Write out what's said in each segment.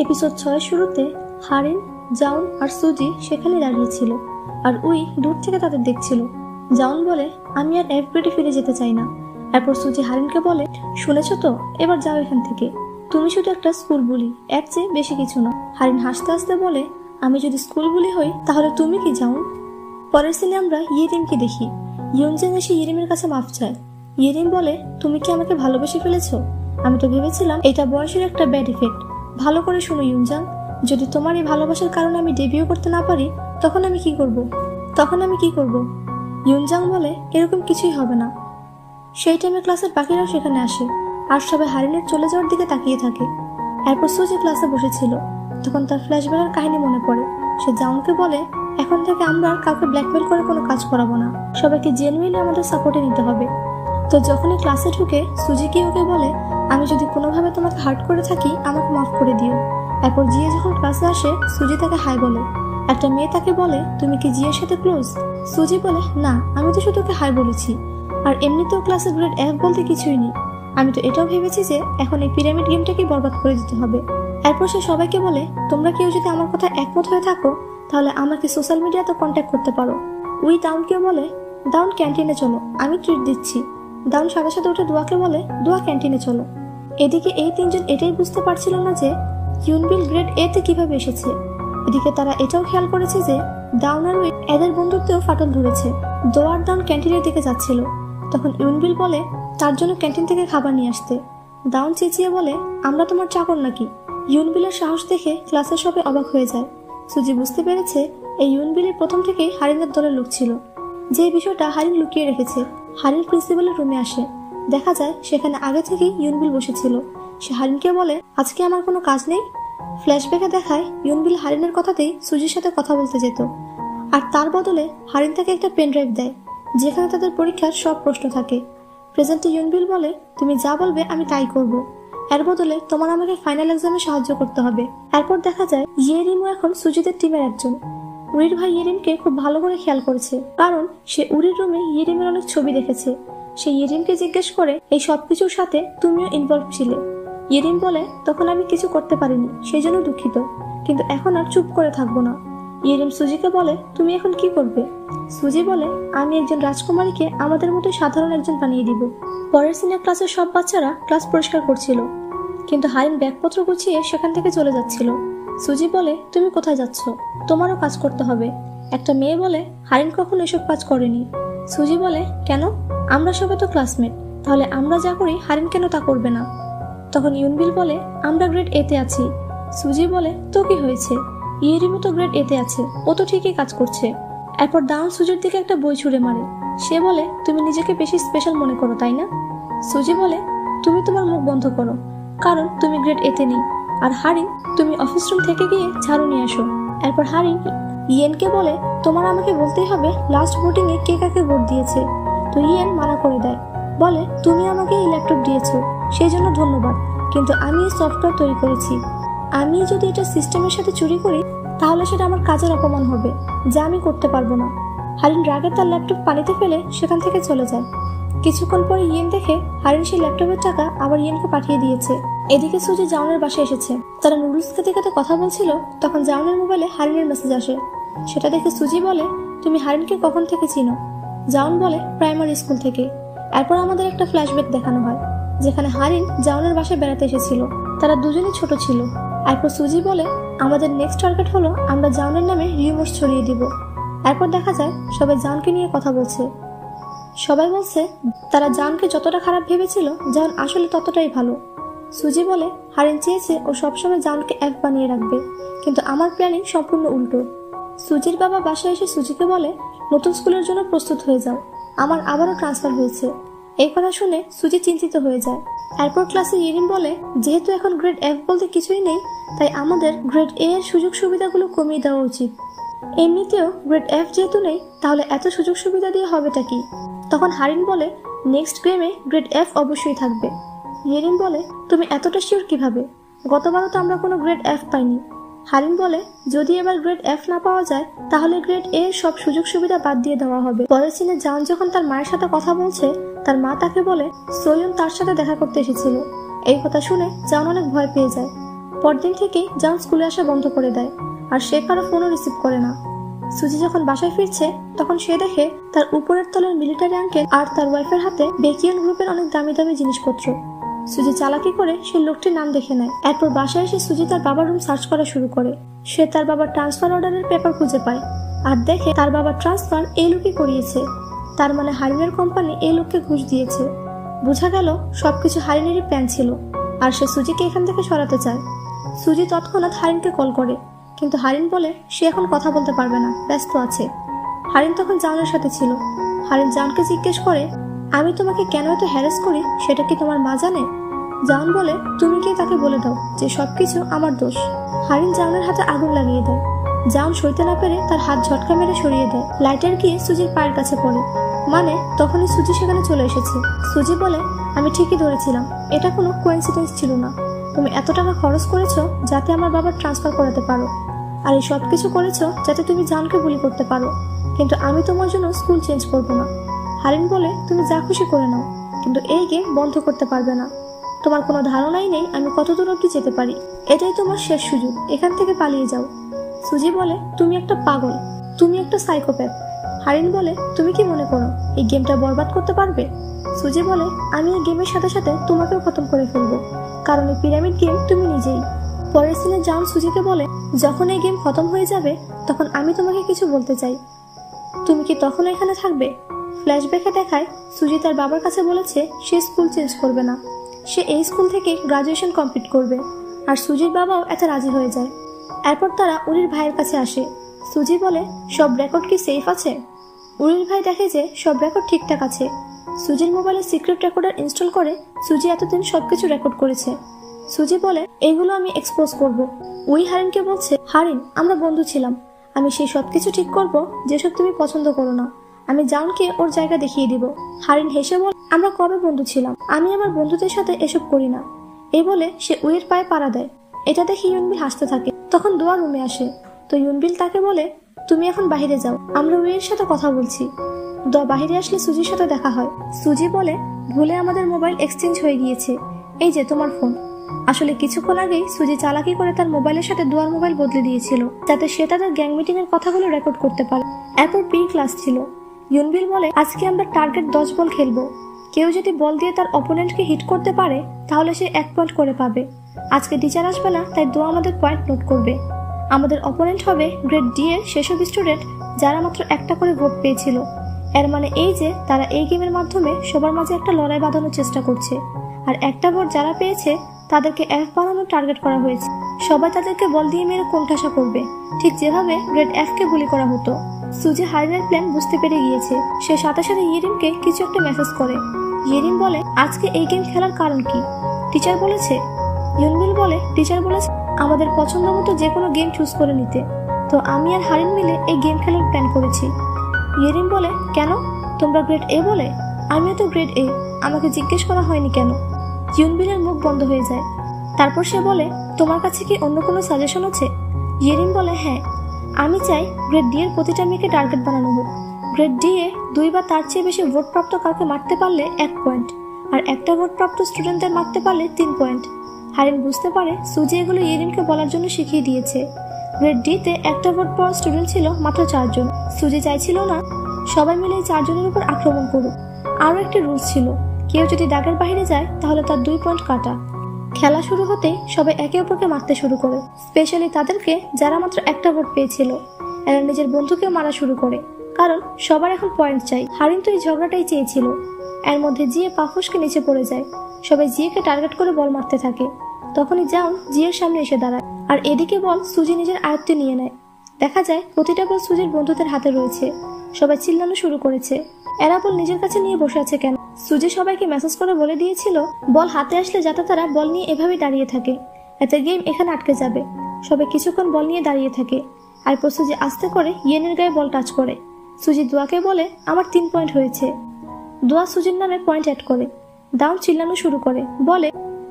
Episode 6 শুরুতে হারিন, জাউন আর সুজি সেখানে দাঁড়িয়েছিল আর উই দূর থেকে তাদের দেখছিল। জাউন বলে, আমি আর এফ গ্রেডে ফিরে যেতে চাই না। এরপর সুজি হারিনকে বলে, শুনেছ তো, এবার যাও এখান থেকে, তুমি শুধু একটা স্কুল বুলি, এর চেয়ে বেশি কিছু না। হারিন হাসতে হাসতে বলে, আমি যদি স্কুল বুলি হই তাহলে তুমি কি জাউন? পরের সিনে আমরা ইয়েরিমকে দেখি। ইয়ুনজাং এসে ইয়েরিমের কাছে মাফ চায়। ইয়েরিম বলে, তুমি কি আমাকে ভালোবেসে ফেলেছো? আমি তো ভেবেছিলাম এটা বয়সের একটা ব্যাড ইফেক্ট। ভালো করে শুনো ইয়ুনজাং, যদি তোমার এই ভালোবাসার কারণে আমি ডেবিউ করতে না পারি তখন আমি কি করব? ইয়ুনজাং বলে, এরকম কিছুই হবে না। সেই টাইমে ক্লাসের বাকিরাও সেখানে আসে আর সবাই হারিনের চলে যাওয়ার দিকে তাকিয়ে থাকে। এরপর সুজি ক্লাসে বসেছিল, তখন তার ফ্ল্যাশব্যাকের কাহিনী মনে পড়ে। সে জাউনকে বলে, এখন থেকে আমরা আর কাউকে ব্ল্যাকমেল করে কোনো কাজ করাবো না, সবাইকে জেনুইনলি আমাদের সাপোর্টে নিতে হবে। তো যখনই ক্লাসে ঢুকে সুজি কি ওকে বলে, আমি যদি কোনোভাবে তোমাকে হার্ট করে থাকি আমাকে মাফ করে দিও। এরপর জিয়ে যখন ক্লাসে আসে সুজি তাকে হাই বলে। একটা মেয়ে তাকে বলে, তুমি কি জিয়ের সাথে ক্লোজ? সুজি বলে, না, আমি তো শুধু ওকে হাই বলেছি, আর এমনিতেও ক্লাসে গ্রেড এফ বলতে কিছুই নেই। আমি তো এটাও ভেবেছি যে এখন এই পিরামিড গেমটাকে বরবাদ করে দিতে হবে। এরপর সে সবাইকে বলে, তোমরা কেউ যদি আমার কথা একমত হয়ে থাকো তাহলে আমাকে সোশ্যাল মিডিয়াতে কন্ট্যাক্ট করতে পারো। উই দাউনকেও বলে, দাউন ক্যান্টিনে চলো, আমি ট্রিট দিচ্ছি। দাউন সাথে সাথে উঠে দোয়াকে বলে, দোয়া ক্যান্টিনে চলো। এদিকে এই তিনজন এটাই বুঝতে পারছিল না যে ইউনবিল গ্রেড এ তে কিভাবে এসেছে। এদিকে তারা এটাও খেয়াল করেছে যে দাউন আর উই এদের বন্ধুত্বেও ফাটল ধরেছে। দোয়া আর দাউন ক্যান্টিনের দিকে যাচ্ছিল, তখন ইউনবিল বলে তার জন্য ক্যান্টিন থেকে খাবার নিয়ে আসতে। দাউন চেঁচিয়ে বলে, আমরা তোমার চাকর নাকি? ইউনবিলের সাহস দেখে ক্লাসের সবাই অবাক হয়ে যায়। সুজি বুঝতে পেরেছে এই ইউনবিলের প্রথম থেকেই হারিনের দলের লোক ছিল। যে বিষয়টা হারিন লুকিয়ে রেখেছে। হারিন প্রিন্সিপালের রুমে আসে, দেখা যায় সেখানে আগে থেকেই ইউনবিল বসেছিল। সে হারিনকে বলে, আজকে আমার কোনো কাজ নেই। ফ্ল্যাশব্যাকে দেখায় ইউনবিল হারিনের কথাতেই সুজির সাথে কথা বলতে যেত, আর তার বদলে হারিন তাকে একটা পেন ড্রাইভ দেয় যেখানে তাদের পরীক্ষার সব প্রশ্ন থাকে। প্রেজেন্টে ইউনবিল বলে, তুমি যা বলবে আমি তাই করব, এর বদলে তোমার আমাকে ফাইনাল এক্সামে সাহায্য করতে হবে। এরপর দেখা যায় ইয়েরিমও এখন সুজিদের টিমের একজন। উরির ভাই ইয়েরিমকে খুব ভালো করে খেয়াল করেছে, কারণ সে উরির রুমে ইয়েরিমের অনেক ছবি দেখেছে। সে ইয়েরিমকে জিজ্ঞেস করে, এই সবকিছুর সাথে তুমিও ইনভলভ ছিলে? ইয়েরিম বলে, তখন আমি কিছু করতে পারিনি, সেই জন্য দুঃখিত, কিন্তু এখন আর চুপ করে থাকবো না। ইয়েরিম সুজিকে বলে, তুমি এখন কি করবে? সুজি বলে, আমি একজন রাজকুমারীকে আমাদের মতো সাধারণ একজন বানিয়ে দিব। পরের সিনিয়র ক্লাসের সব বাচ্চারা ক্লাস পরিষ্কার করছিল, কিন্তু হারিন ব্যাগপত্র গুছিয়ে সেখান থেকে চলে যাচ্ছিল। সুজি বলে, তুমি কোথায় যাচ্ছ? তোমারও কাজ করতে হবে। একটা মেয়ে বলে, হারিন কখনো এসব কাজ করেনি। সুজি বলে, কেন? আমরা সবাই তো ক্লাসমেট, তাহলে আমরা যা করি হারিন কেন তা করবে না? তখন ইউনবিল বলে, আমরা গ্রেড এ তে আছি। সুজি বলে, তো কি হয়েছে? ইয়েরিমও তো গ্রেড এ তে আছে, ও তো ঠিকই কাজ করছে। এরপর দাউন সুজির দিকে একটা বই ছুঁড়ে মারে। সে বলে, তুমি নিজেকে বেশি স্পেশাল মনে করো তাই না? সুজি বলে, তুমি তোমার মুখ বন্ধ করো, কারণ তুমি গ্রেড এ তে নেই। আর হারিন, তুমি অফিস রুম থেকে গিয়ে ঝাড়ু নিয়ে আসো। এরপর হারিন ইয়েনকে বলে, তোমার আমাকে বলতেই হবে লাস্ট ভোটিং এ কে কাকে ভোট দিয়েছে। তো ইয়েন মানা করে দেয়, বলে, তুমি আমাকে এই ল্যাপটপ দিয়েছো সেই জন্য ধন্যবাদ, কিন্তু আমি এই সফটওয়্যার তৈরি করেছি। আমি যদি এটা সিস্টেমের সাথে চুরি করি তাহলে সেটা আমার কাজের অপমান হবে, যা আমি করতে পারবো না। হারিন রাগে তার ল্যাপটপ পানিতে ফেলে সেখান থেকে চলে যায়। কিছুক্ষণ পরে ইয়েন দেখে হারিন সেই ল্যাপটপের টাকা আবার ইয়েনকে পাঠিয়ে দিয়েছে। এদিকে সুজি জাউনের বাসায় এসেছে। তারা নুডলস খেতে খেতে কথা বলছিল, তখন জাউনের মোবাইলে হারিনের মেসেজ আসে। সেটা দেখে সুজি বলে, তুমি হারিনকে কখন থেকে চিনো? জাউন বলে, প্রাইমারি স্কুল থেকে। এরপর আমাদের একটা ফ্ল্যাশব্যাক দেখানো হয় যেখানে হারিন জাউনের বাসায় বেড়াতে এসেছিল। তারা দুজনেই ছোট ছিল। এরপর সুজি বলে, আমাদের নেক্সট টার্গেট হলো আমরা জাউনের নামে রিউমার্স ছড়িয়ে দিব। এরপর দেখা যায় সবাই জাউনকে নিয়ে কথা বলছে। সবাই বলছে তারা জাউনকে যতটা খারাপ ভেবেছিল জাউন আসলে ততটাই ভালো। সুজি বলে, হারিন চেয়েছে ও সবসময় জাউনকে এফ বানিয়ে রাখবে, কিন্তু আমার প্ল্যানিং সম্পূর্ণ উল্টো। সুজির বাবা বাসায় এসে সুজিকে বলে, নতুন স্কুলের জন্য প্রস্তুত হয়ে যাও, আমার আবারও ট্রান্সফার হয়েছে। এই কথা শুনে সুজি চিন্তিত হয়ে যায়। এরপর ক্লাসে ইয়েরিম বলে, যেহেতু এখন গ্রেড এফ বলতে কিছুই নেই, তাই আমাদের গ্রেড এ এর সুযোগ সুবিধাগুলো কমিয়ে দেওয়া উচিত। এমনিতেও গ্রেড এফ যেহেতু নেই, তাহলে এত সুযোগ সুবিধা দিয়ে হবেটা কি? তখন হারিন বলে, নেক্সট গেমে গ্রেড এফ অবশ্যই থাকবে। ইয়েরিম বলে, তুমি এতটা শিওর কিভাবে? গতবারও তো আমরা কোনো গ্রেড এফ পাইনি। হারিন বলে, যদি এবার গ্রেড এফ না পাওয়া যায় তাহলে গ্রেড এ সব সুযোগ সুবিধা বাদ দিয়ে দেওয়া হবে। পরের সিনে জাউন যখন তার মায়ের সাথে কথা বলছে, তার মা তাকে বলে সোয়ুন তার সাথে দেখা করতে এসেছিল। এই কথা শুনে জাউন অনেক ভয় পেয়ে যায়। পরদিন থেকেই জাউন স্কুলে আসা বন্ধ করে দেয়, আর সে কারো ফোনও রিসিভ করে না। সুজি যখন বাসায় ফিরছে তখন সে দেখে তার উপরের তলের মিলিটারি আঙ্কেল আর তার ওয়াইফের হাতে বেকিয়ন গ্রুপের অনেক দামি দামি জিনিসপত্র। সুজি চালাকি করে সে লোকটির নাম দেখে নেয়। এরপর বাসায় এসে সুজি তার বাবার রুম সার্চ করা শুরু করে। সে তার বাবার ট্রান্সফার অর্ডারের পেপার খুঁজে পায় আর দেখে তার বাবার ট্রান্সফার এই লোকই করিয়েছে। তার মানে হারিনের কোম্পানি এই লোককে ঘুষ দিয়েছে। বোঝা গেল সবকিছু হারিনেরই প্ল্যান ছিল, আর সে সুজিকে এখান থেকে সরাতে চায়। সুজি তৎক্ষণাৎ হারিনকে কল করে, কিন্তু হারিন বলে সে এখন কথা বলতে পারবে না, ব্যস্ত আছে। হারিন তখন জাউনের সাথে ছিল। হারিন জাউনকে জিজ্ঞেস করে, আমি তোমাকে কেন এত হ্যারাস করি সেটা কি তোমার মা জানে? জাউন বলে, তুমি কি তাকে বলে দাও যে সবকিছু আমার দোষ। হারিন জাউনের হাতে আগুন লাগিয়ে দেয়। জাউন সইতে না পেরে তার হাত ঝটকা মেরে সরিয়ে দেয়। লাইটার গিয়ে সুজির পায়ের কাছে পড়ে, মানে তখনই সুজি সেখানে চলে এসেছে। সুজি বলে, আমি ঠিকই ধরেছিলাম, এটা কোনো কোইন্সিডেন্স ছিল না। তুমি এত টাকা খরচ করেছো যাতে আমার বাবার ট্রান্সফার করাতে পারো, আর এই সব কিছু করেছো যাতে তুমি জাউনকে বুলি করতে পারো, কিন্তু আমি তোমার জন্য স্কুল চেঞ্জ করবো না। হারিন বলে, তুমি যা খুশি করে নাও, কিন্তু এই গেম বন্ধ করতে পারবে না। তোমার কোনো ধারণাই নেই আমি কত দূর অব্দি যেতে পারি। এটাই তোমার শেষ সুযোগ, এখান থেকে পালিয়ে যাও। সুজি বলে, তুমি একটা পাগল, তুমি একটা সাইকোপ্যাথ। হারিন বলে, তুমি কি মনে করো এই গেমটা বরবাদ করতে পারবে? সুজি বলে, আমি এই গেমের সাথে সাথে তোমাকেও খতম করে ফেলবো, কারণ এই পিরামিড গেম তুমি নিজেই। পরের সিনে জাউন সুজিকে বলে, যখন এই গেম খতম হয়ে যাবে তখন আমি তোমাকে কিছু বলতে চাই, তুমি কি তখন এখানে থাকবে? ফ্ল্যাশব্যাকে দেখায় সুজি তার বাবার কাছে বলেছে সে স্কুল চেঞ্জ করবে না, সে এই স্কুল থেকে গ্রাজুয়েশন কমপ্লিট করবে, আর সুজির বাবাও এতে রাজি হয়ে যায়। এরপর তারা উরির ভাইয়ের কাছে আসে। সুজি বলে, সব রেকর্ড কি সেফ আছে? উরির ভাই দেখে যে সব রেকর্ড ঠিকঠাক আছে। সুজির মোবাইলে সিক্রেট রেকর্ডার ইনস্টল করে সুজি এতদিন সবকিছু রেকর্ড করেছে। সুজি বলে, এগুলো আমি এক্সপোজ করব। উই হারিনকে বলছে, হারিন আমরা বন্ধু ছিলাম, আমি সেই সবকিছু ঠিক করব যেসব তুমি পছন্দ করো না। আমি জাউনকে ওর জায়গা দেখিয়ে দিব। হারিন হেসে বলে, আমরা কবে বন্ধু ছিলাম? আমি আমার বন্ধুদের সাথে এসব করি না। এই বলে সে উইয়ের পায়ে পাড়া দেয়। এটা দেখে ইউনবিল হাসতে থাকে। তখন দোয়া রুমে আসে, তো ইউনবিল তাকে বলে, তুমি এখন বাহিরে যাও, আমরা উইয়ের সাথে কথা বলছি। দোয়া বাহিরে আসলে সুজির সাথে দেখা হয়। সুজি বলে, ভুলে আমাদের মোবাইল এক্সচেঞ্জ হয়ে গিয়েছে, এই যে তোমার ফোন। আসলে কিছুক্ষণ আগেই সুজি চালাকি করে তার মোবাইলের সাথে দোয়ার মোবাইল বদলে দিয়েছিল, যাতে সে তাদের গ্যাং মিটিং এর কথাগুলো রেকর্ড করতে পারে। এরপর পি ক্লাস ছিল। ইউনবিল বলে, আজকে আমরা টার্গেট 10 বল খেলবো। কেউ যদি বল দিয়ে তার অপোনেন্টকে হিট করতে পারে তাহলে সে 1 পয়েন্ট করে পাবে। আজকে টিচার আসবে না, তাই দোয়া আমাদের পয়েন্ট নোট করবে। আমাদের অপোনেন্ট হবে গ্রেড ডি এর সেসব স্টুডেন্ট যারা মাত্র একটা করে ভোট পেয়েছিল। এর মানে এই যে তারা এই গেমের মাধ্যমে সবার মাঝে একটা লড়াই বাঁধানোর চেষ্টা করছে, আর একটা ভোট যারা পেয়েছে তাদেরকে এফ বানানোর টার্গেট করা হয়েছে। সবাই তাদেরকে বল দিয়ে মেরে কোণঠাসা করবে, ঠিক যেভাবে গ্রেড এফ কে বুলি করা হতো। সুজি হারিনের প্ল্যান বুঝতে পেরে গিয়েছে। সে সাথে সাথে ইয়েরিমকে কিছু একটা মেসেজ করে। ইয়েরিম বলে, আজকে এই গেম খেলার কারণ কি? টিচার বলেছে। ইউনবিল বলে, টিচার বলেছে আমাদের পছন্দ মতো যে কোনো গেম চুজ করে নিতে, তো আমি আর হারিন মিলে এই গেম খেলার প্ল্যান করেছি। ইয়েরিম বলে, কেন? তোমরা গ্রেড এ বলে? আমিও তো গ্রেড এ, আমাকে জিজ্ঞেস করা হয়নি কেন? ইউনবিলের মুখ বন্ধ হয়ে যায়। তারপর সে বলে, তোমার কাছে কি অন্য কোনো সাজেশন আছে? ইয়েরিম বলে, হ্যাঁ, আমি চাই গ্রেড ডি এর প্রতিটা মেয়েকে টার্গেট বানানো হোক। গ্রেড ডি এ 2 বা তার চেয়ে বেশি ভোটপ্রাপ্ত কাউকে মারতে পারলে 1 পয়েন্ট, আর একটা ভোটপ্রাপ্ত স্টুডেন্টদের মারতে পারলে 3 পয়েন্ট। হারিন বুঝতে পারে সুজি এগুলো ইয়েরিমকে বলার জন্য শিখিয়ে দিয়েছে। গ্রেড ডি তে একটা ভোট পাওয়া স্টুডেন্ট ছিল মাত্র 4 জন। সুজি চাইছিল না সবাই মিলে 4 জনের উপর আক্রমণ করুক। আরও একটি রুলস ছিল, কেউ যদি দাগের বাইরে যায় তাহলে তার 2 পয়েন্ট কাটা। খেলা শুরু হতেই সবাই একে অপরকে মারতে শুরু করে, স্পেশালি তাদেরকে যারা মাত্র একটা ভোট পেয়েছিল। এরা নিজের বন্ধুকেও মারা শুরু করে, কারণ সবার এখন পয়েন্ট চাই। হারিন তো এই ঝগড়াটাই চেয়েছিল। এর মধ্যে জিয়ে পা ফসকে নিচে পড়ে যায়। সবাই জিয়েকে টার্গেট করে বল মারতে থাকে। তখনই জাউন জিয়ের সামনে এসে দাঁড়ায়, আর এদিকে বল সুজি নিজের আয়ত্তে নিয়ে নেয়। দেখা যায় প্রতিটা বল সুজির বন্ধুদের হাতে রয়েছে। সবাই চিল্লানো শুরু করেছে, এরা বল নিজের কাছে নিয়ে বসে আছে কেন? সুজি সবাইকে মেসেজ করে বলে দিয়েছিল বল হাতে আসলে যাতে তারা বল নিয়ে এভাবেই দাঁড়িয়ে থাকে, এতে গেম এখানে আটকে যাবে। সবাই কিছুক্ষণ বল নিয়ে দাঁড়িয়ে থাকে। এরপর সুজি আস্তে করে ইয়েনের গায়ে বল টাচ করে। সুজি দোয়াকে বলে, আমার 3 পয়েন্ট হয়েছে। দোয়া সুজির নামে পয়েন্ট অ্যাড করে। দাউন চিল্লানো শুরু করে, বলে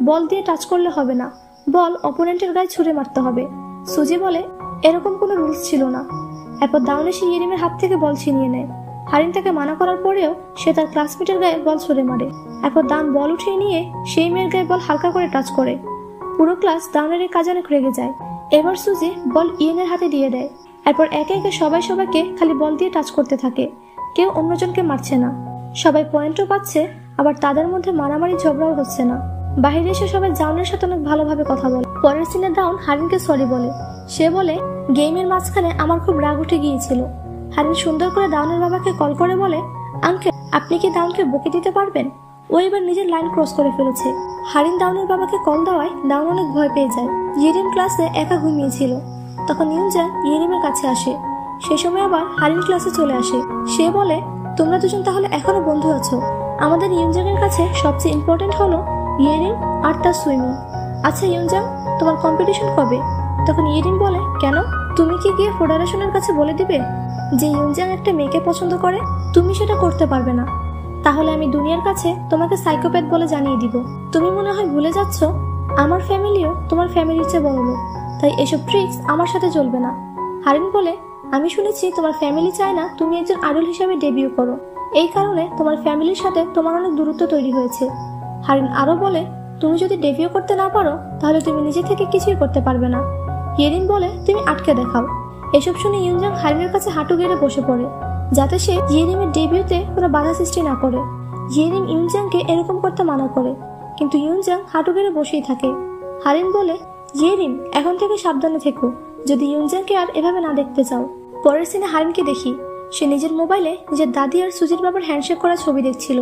বল দিয়ে টাচ করলে হবে না, বল অপোনেন্টের গায়ে ছুঁড়ে মারতে হবে। সুজি বলে, এরকম কোনো রুলস ছিল না। এরপর দাউন এসে ইয়েরিমের হাত থেকে বল ছিনিয়ে নেয়। হারিন তাকে মানা করার পরেও সে তার ক্লাসমেটের গায়ে বল ছুঁড়ে মারে। এরপর দাউন বল উঠিয়ে নিয়ে সেই মেয়ের গায়ে বল হালকা করে টাচ করে। পুরো ক্লাস দাউনের এই কাজে অনেক রেগে যায়। এবার সুজি বল ইয়েনের হাতে দিয়ে দেয়। এরপর একে একে সবাই সবাইকে খালি বল দিয়ে টাচ করতে থাকে। কেউ অন্যজনকে মারছে না, সবাই পয়েন্টও পাচ্ছে, আবার তাদের মধ্যে মারামারি ঝগড়াও হচ্ছে না। বাহিরে এসে সবাই জাউনের সাথে অনেক ভালোভাবে কথা বলে। পরের সিনে দাউন হারিনকে সরি বলে। সে বলে, গেমের মাঝখানে আমার খুব রাগ উঠে গিয়েছিল। হারিন সুন্দর করে দাউনের বাবাকে কল করে বলে, আঙ্কেল আপনি কি দাউনকে বকে দিতে পারবেন? ও এবার নিজের লাইন ক্রস করে ফেলেছে। হারিন দাউনের বাবাকে কল দেওয়ায় দাউন অনেক ভয় পেয়ে যায়। ইয়েরিম ক্লাসে একা ঘুমিয়েছিল। তখন ইউনজাং ইয়েরিমের কাছে আসে। সে সময় আবার হারিন ক্লাসে চলে আসে। সে বলে, তোমরা দুজন তাহলে এখনো বন্ধু আছো। আমাদের ইউনজাং এর কাছে সবচেয়ে ইম্পর্টেন্ট হলো ইয়েরিম আর তার সুইমিং। আচ্ছা ইউনজাং, তোমার কম্পিটিশন কবে? তখন ইয়েরিম বলে, কেন? তুমি কি গিয়ে ফেডারেশনের কাছে বলে দিবে যে ইউনজাং একটা মেয়েকে পছন্দ করে? তুমি সেটা করতে পারবে না। তাহলে আমি দুনিয়ার কাছে তোমাকে সাইকোপ্যাথ বলে জানিয়ে দিব। তুমি মনে হয় ভুলে যাচ্ছ আমার ফ্যামিলিও তোমার ফ্যামিলির চেয়ে বড় লোক, তাই এসব ট্রিক্স আমার সাথে চলবে না। হারিন বলে, আমি শুনেছি তোমার ফ্যামিলি চায় না তুমি একজন আইডল হিসেবে ডেবিউ করো, এই কারণে তোমার ফ্যামিলির সাথে তোমার অনেক দূরত্ব তৈরি হয়েছে। হারিন আরো বলে, তুমি যদি ডেবিউ করতে না পারো তাহলে তুমি নিজে থেকে কিছুই করতে পারবে না। ইয়েরিন বলে, তুমি আটকে দেখাও। এসব শুনে ইউনজাং হারিনের কাছে হাঁটু গেড়ে বসে পড়ে, যাতে সে ইয়েরিমের ডেবিউতে কোনো বাধা সৃষ্টি না করে। ইয়েরিম ইউনজাংকে এরকম করতে মানা করে, কিন্তু ইউনজাং হাঁটু গেড়ে বসেই থাকে। হারিন বলে, ইয়েরিম এখন থেকে সাবধানে থেকো, যদি ইউনজাংকে আর এভাবে না দেখতে চাও। পরের সিনে হারিনকে দেখি, সে নিজের মোবাইলে নিজের দাদি আর সুজির বাবার হ্যান্ডশেক করা ছবি দেখছিল।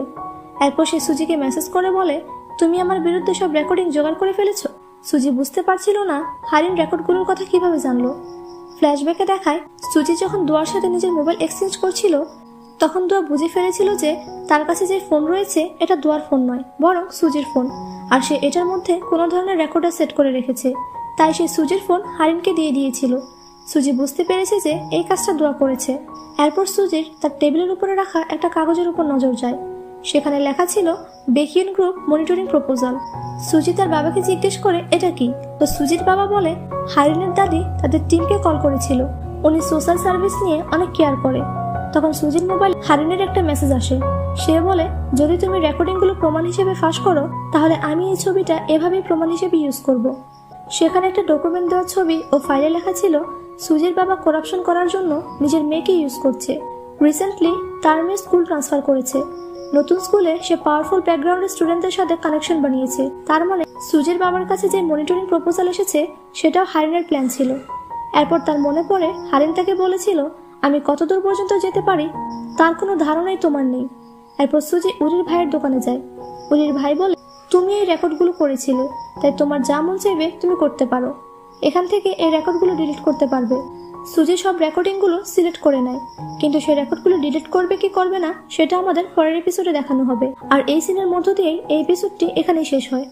এরপর সে সুজিকে মেসেজ করে বলে, তুমি আমার বিরুদ্ধে সব রেকর্ডিং জোগাড় করে ফেলেছো। সুজি বুঝতে পারছিল না হারিন রেকর্ডগুলোর কথা কিভাবে জানলো। ফ্ল্যাশব্যাকে দেখায় সুজি যখন দোয়ার সাথে নিজের মোবাইল এক্সচেঞ্জ করছিল, তখন দোয়া বুঝে ফেলেছিল যে তার কাছে যে ফোন রয়েছে এটা দোয়ার ফোন নয়, বরং সুজির ফোন, আর সে এটার মধ্যে কোনো ধরনের রেকর্ডার সেট করে রেখেছে। তাই সে সুজির ফোন হারিনকে দিয়ে দিয়েছিল। সুজি বুঝতে পেরেছে যে এই কাজটা দোয়া করেছে। এরপর সুজির তার টেবিলের উপরে রাখা একটা কাগজের উপর নজর যায়। সেখানে লেখা ছিল বেকিয়ন গ্রুপ মনিটরিং প্রপোজাল। সুজি তার বাবাকে জিজ্ঞেস করে এটা কি, তো সুজির বাবা বলে হারিনের দাদি তাদের টিমকে কল করেছিল, উনি সোশ্যাল সার্ভিস নিয়ে অনেক কেয়ার করে। তখন সুজির মোবাইল হারিনের একটা মেসেজ আসে। সে বলে, যদি তুমি রেকর্ডিংগুলো প্রমাণ হিসেবে ফাঁস করো তাহলে আমি এই ছবিটা এভাবেই প্রমাণ হিসেবে ইউজ করব। সেখানে একটা ডকুমেন্ট দেওয়া ছবি ও ফাইলে লেখা ছিল সুজির বাবা করাপশন করার জন্য নিজের মেয়েকে ইউজ করছে। রিসেন্টলি তার মেয়ে স্কুল ট্রান্সফার করেছে। নতুন স্কুলে সে পাওয়ারফুল ব্যাকগ্রাউন্ডের স্টুডেন্টদের সাথে কানেকশন বানিয়েছে। তার মানে সুজির বাবার কাছে যে মনিটরিং প্রপোজাল এসেছে সেটাও হারিনের প্ল্যান ছিল। এরপর তার মনে পড়ে হারিন তাকে বলেছিল, আমি কতদূর পর্যন্ত যেতে পারি তার কোনো ধারণাই তোমার নেই। এরপর সুজি উরির ভাইয়ের দোকানে যায়। উরির ভাই বলে, তুমি এই রেকর্ডগুলো করেছিলে, তাই তোমার যা মন চাইবে তুমি করতে পারো। এখান থেকে এই রেকর্ডগুলো ডিলিট করতে পারবে। সুজি সব রেকর্ডিংগুলো সিলেক্ট করে নেয়, কিন্তু সেই রেকর্ডগুলো ডিলিট করবে কি করবে না সেটা আমাদের পরের এপিসোডে দেখানো হবে। আর এই সিনের মধ্য দিয়েই এই এপিসোডটি এখানেই শেষ হয়।